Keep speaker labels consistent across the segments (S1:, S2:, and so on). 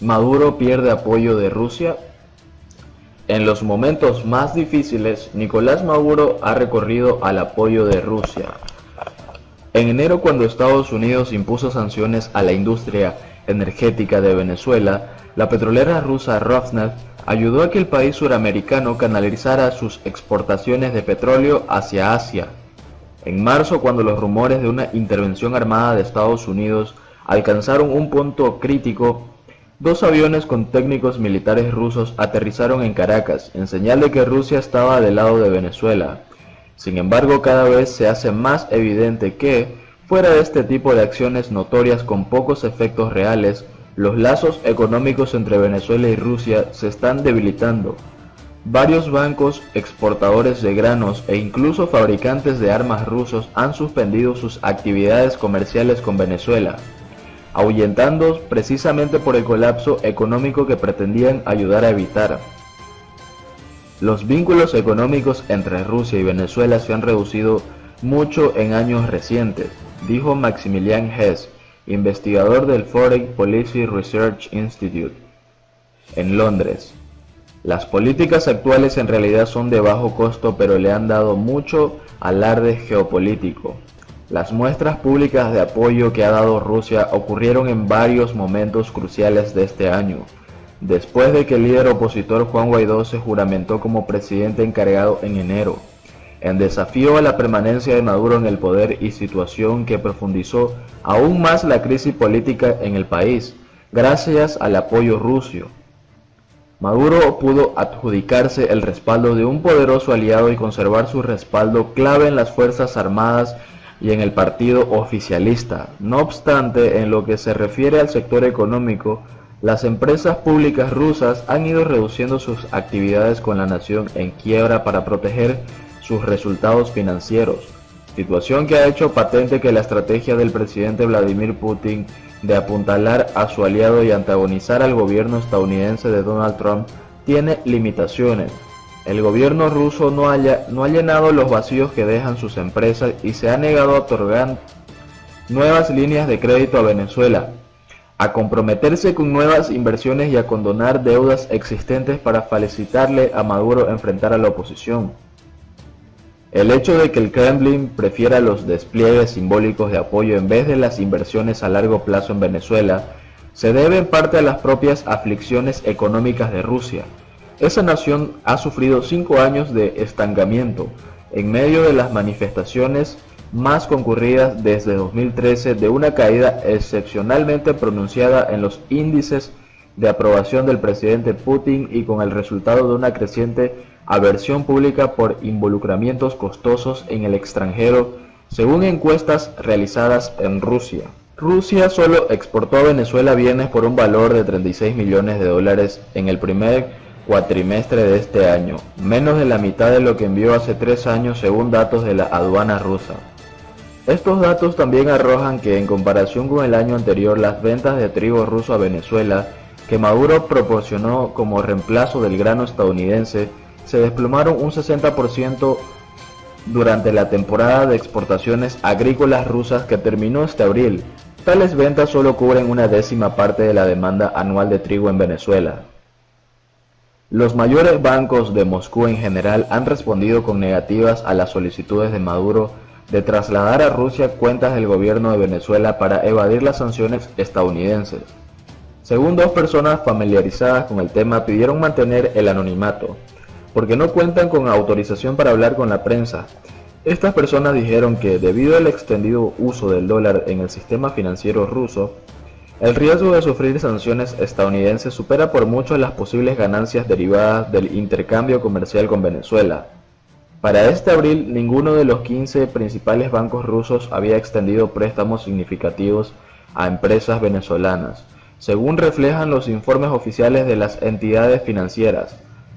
S1: Maduro pierde apoyo de Rusia. En los momentos más difíciles, Nicolás Maduro ha recorrido al apoyo de Rusia. En enero, cuando Estados Unidos impuso sanciones a la industria energética de Venezuela, la petrolera rusa Rosneft ayudó a que el país suramericano canalizara sus exportaciones de petróleo hacia Asia. En marzo, cuando los rumores de una intervención armada de Estados Unidos alcanzaron un punto crítico, dos aviones con técnicos militares rusos aterrizaron en Caracas, en señal de que Rusia estaba del lado de Venezuela. Sin embargo, cada vez se hace más evidente que, fuera de este tipo de acciones notorias con pocos efectos reales, los lazos económicos entre Venezuela y Rusia se están debilitando. Varios bancos, exportadores de granos e incluso fabricantes de armas rusos han suspendido sus actividades comerciales con Venezuela, ahuyentando precisamente por el colapso económico que pretendían ayudar a evitar. Los vínculos económicos entre Rusia y Venezuela se han reducido mucho en años recientes, dijo Maximilian Hess, investigador del Foreign Policy Research Institute, en Londres. Las políticas actuales en realidad son de bajo costo, pero le han dado mucho alarde geopolítico. Las muestras públicas de apoyo que ha dado Rusia ocurrieron en varios momentos cruciales de este año, después de que el líder opositor Juan Guaidó se juramentó como presidente encargado en enero, en desafío a la permanencia de Maduro en el poder, y situación que profundizó aún más la crisis política en el país, gracias al apoyo ruso. Maduro pudo adjudicarse el respaldo de un poderoso aliado y conservar su respaldo clave en las Fuerzas Armadas y en el partido oficialista. No obstante, en lo que se refiere al sector económico, las empresas públicas rusas han ido reduciendo sus actividades con la nación en quiebra para proteger sus resultados financieros, situación que ha hecho patente que la estrategia del presidente Vladimir Putin de apuntalar a su aliado y antagonizar al gobierno estadounidense de Donald Trump tiene limitaciones. El gobierno ruso no ha llenado los vacíos que dejan sus empresas y se ha negado a otorgar nuevas líneas de crédito a Venezuela, a comprometerse con nuevas inversiones y a condonar deudas existentes para facilitarle a Maduro enfrentar a la oposición. El hecho de que el Kremlin prefiera los despliegues simbólicos de apoyo en vez de las inversiones a largo plazo en Venezuela se debe en parte a las propias aflicciones económicas de Rusia. Esa nación ha sufrido 5 años de estancamiento en medio de las manifestaciones más concurridas desde 2013, de una caída excepcionalmente pronunciada en los índices de aprobación del presidente Putin y con el resultado de una creciente aversión pública por involucramientos costosos en el extranjero, según encuestas realizadas en Rusia. Rusia solo exportó a Venezuela bienes por un valor de 36 millones de dólares en el primer cuatrimestre de este año, menos de la mitad de lo que envió hace 3 años según datos de la aduana rusa. Estos datos también arrojan que en comparación con el año anterior, las ventas de trigo ruso a Venezuela, que Maduro proporcionó como reemplazo del grano estadounidense, se desplomaron un 60% durante la temporada de exportaciones agrícolas rusas que terminó este abril. Tales ventas solo cubren una décima parte de la demanda anual de trigo en Venezuela. Los mayores bancos de Moscú en general han respondido con negativas a las solicitudes de Maduro de trasladar a Rusia cuentas del gobierno de Venezuela para evadir las sanciones estadounidenses. Según 2 personas familiarizadas con el tema, pidieron mantener el anonimato, porque no cuentan con autorización para hablar con la prensa. Estas personas dijeron que, debido al extendido uso del dólar en el sistema financiero ruso, el riesgo de sufrir sanciones estadounidenses supera por mucho las posibles ganancias derivadas del intercambio comercial con Venezuela. Para este abril, ninguno de los 15 principales bancos rusos había extendido préstamos significativos a empresas venezolanas, según reflejan los informes oficiales de las entidades financieras.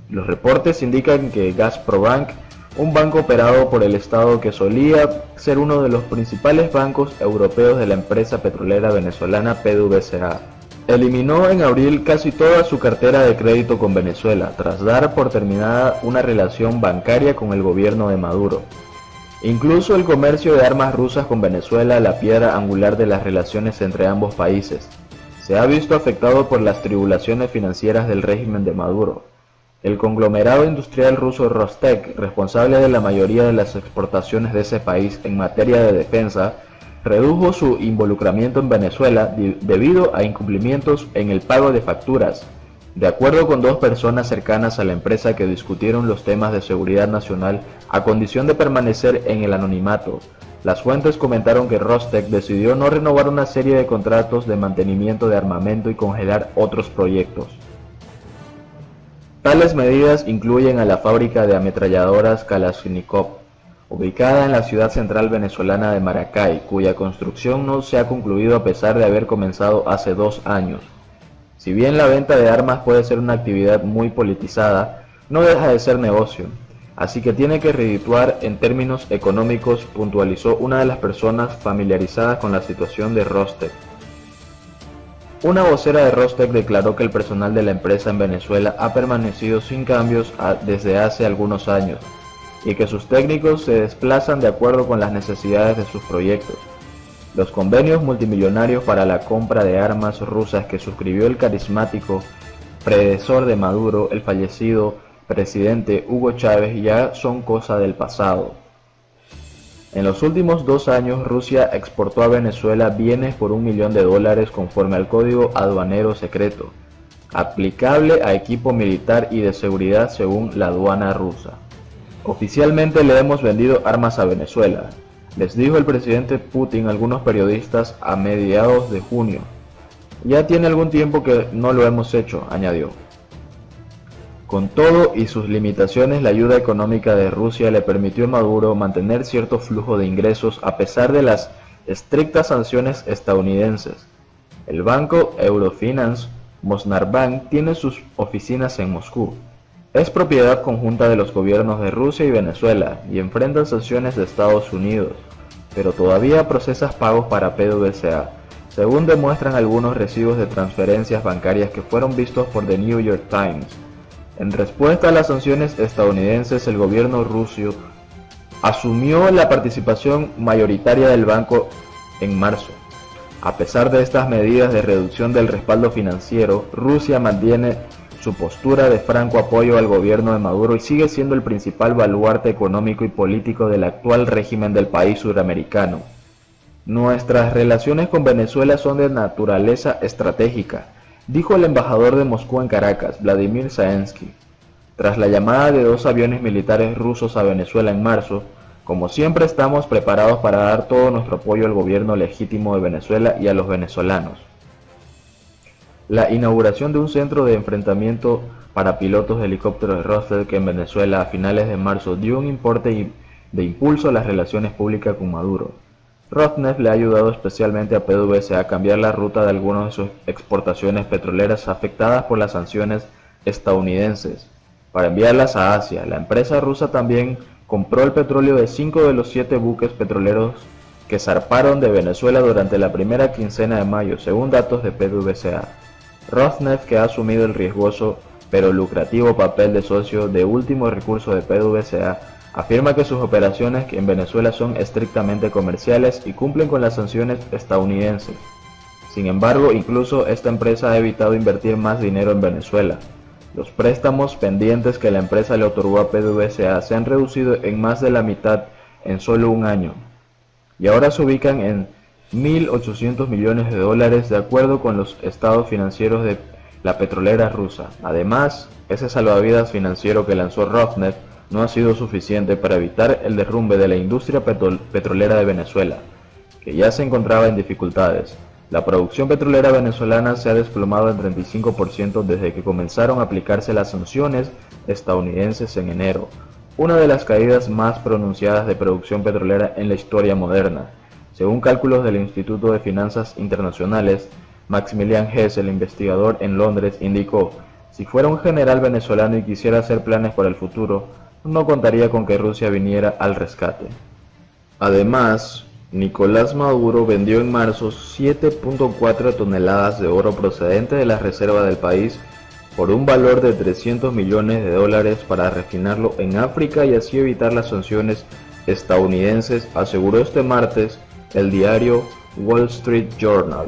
S1: Los reportes indican que Gazprombank, un banco operado por el Estado que solía ser uno de los principales bancos europeos de la empresa petrolera venezolana PDVSA, eliminó en abril casi toda su cartera de crédito con Venezuela, tras dar por terminada una relación bancaria con el gobierno de Maduro. Incluso el comercio de armas rusas con Venezuela, la piedra angular de las relaciones entre ambos países, se ha visto afectado por las tribulaciones financieras del régimen de Maduro. El conglomerado industrial ruso Rostec, responsable de la mayoría de las exportaciones de ese país en materia de defensa, redujo su involucramiento en Venezuela debido a incumplimientos en el pago de facturas. De acuerdo con dos personas cercanas a la empresa que discutieron los temas de seguridad nacional a condición de permanecer en el anonimato, las fuentes comentaron que Rostec decidió no renovar una serie de contratos de mantenimiento de armamento y congelar otros proyectos. Tales medidas incluyen a la fábrica de ametralladoras Kalashnikov, ubicada en la ciudad central venezolana de Maracay, cuya construcción no se ha concluido a pesar de haber comenzado hace 2 años. Si bien la venta de armas puede ser una actividad muy politizada, no deja de ser negocio, así que tiene que redituar en términos económicos, puntualizó una de las personas familiarizadas con la situación de Rostec. Una vocera de Rostec declaró que el personal de la empresa en Venezuela ha permanecido sin cambios desde hace algunos años y que sus técnicos se desplazan de acuerdo con las necesidades de sus proyectos. Los convenios multimillonarios para la compra de armas rusas que suscribió el carismático predecesor de Maduro, el fallecido presidente Hugo Chávez, ya son cosa del pasado. En los últimos 2 años, Rusia exportó a Venezuela bienes por $1 millón conforme al Código Aduanero Secreto, aplicable a equipo militar y de seguridad según la aduana rusa. Oficialmente le hemos vendido armas a Venezuela, les dijo el presidente Putin a algunos periodistas a mediados de junio. Ya tiene algún tiempo que no lo hemos hecho, añadió. Con todo y sus limitaciones, la ayuda económica de Rusia le permitió a Maduro mantener cierto flujo de ingresos a pesar de las estrictas sanciones estadounidenses. El banco Eurofinance Mosnarbank tiene sus oficinas en Moscú. Es propiedad conjunta de los gobiernos de Rusia y Venezuela y enfrenta sanciones de Estados Unidos, pero todavía procesa pagos para PDVSA, según demuestran algunos recibos de transferencias bancarias que fueron vistos por The New York Times. En respuesta a las sanciones estadounidenses, el gobierno ruso asumió la participación mayoritaria del banco en marzo. A pesar de estas medidas de reducción del respaldo financiero, Rusia mantiene su postura de franco apoyo al gobierno de Maduro y sigue siendo el principal baluarte económico y político del actual régimen del país suramericano. Nuestras relaciones con Venezuela son de naturaleza estratégica, dijo el embajador de Moscú en Caracas, Vladimir Zaensky, tras la llamada de 2 aviones militares rusos a Venezuela en marzo. Como siempre, estamos preparados para dar todo nuestro apoyo al gobierno legítimo de Venezuela y a los venezolanos. La inauguración de un centro de enfrentamiento para pilotos de helicópteros de Rostec en Venezuela a finales de marzo dio un importe de impulso a las relaciones públicas con Maduro. Rosneft le ha ayudado especialmente a PDVSA a cambiar la ruta de algunas de sus exportaciones petroleras afectadas por las sanciones estadounidenses, para enviarlas a Asia. La empresa rusa también compró el petróleo de 5 de los 7 buques petroleros que zarparon de Venezuela durante la primera quincena de mayo, según datos de PDVSA. Rosneft, que ha asumido el riesgoso pero lucrativo papel de socio de último recurso de PDVSA, afirma que sus operaciones en Venezuela son estrictamente comerciales y cumplen con las sanciones estadounidenses. Sin embargo, incluso esta empresa ha evitado invertir más dinero en Venezuela. Los préstamos pendientes que la empresa le otorgó a PDVSA se han reducido en más de la mitad en solo un año, y ahora se ubican en $1.800 millones de acuerdo con los estados financieros de la petrolera rusa. Además, ese salvavidas financiero que lanzó Rosneft no ha sido suficiente para evitar el derrumbe de la industria petrolera de Venezuela, que ya se encontraba en dificultades. La producción petrolera venezolana se ha desplomado en 35% desde que comenzaron a aplicarse las sanciones estadounidenses en enero, una de las caídas más pronunciadas de producción petrolera en la historia moderna. Según cálculos del Instituto de Finanzas Internacionales, Maximilian Hess, el investigador en Londres, indicó: si fuera un general venezolano y quisiera hacer planes para el futuro, no contaría con que Rusia viniera al rescate. Además, Nicolás Maduro vendió en marzo 7.4 toneladas de oro procedente de la reserva del país por un valor de $300 millones para refinarlo en África y así evitar las sanciones estadounidenses, aseguró este martes el diario Wall Street Journal.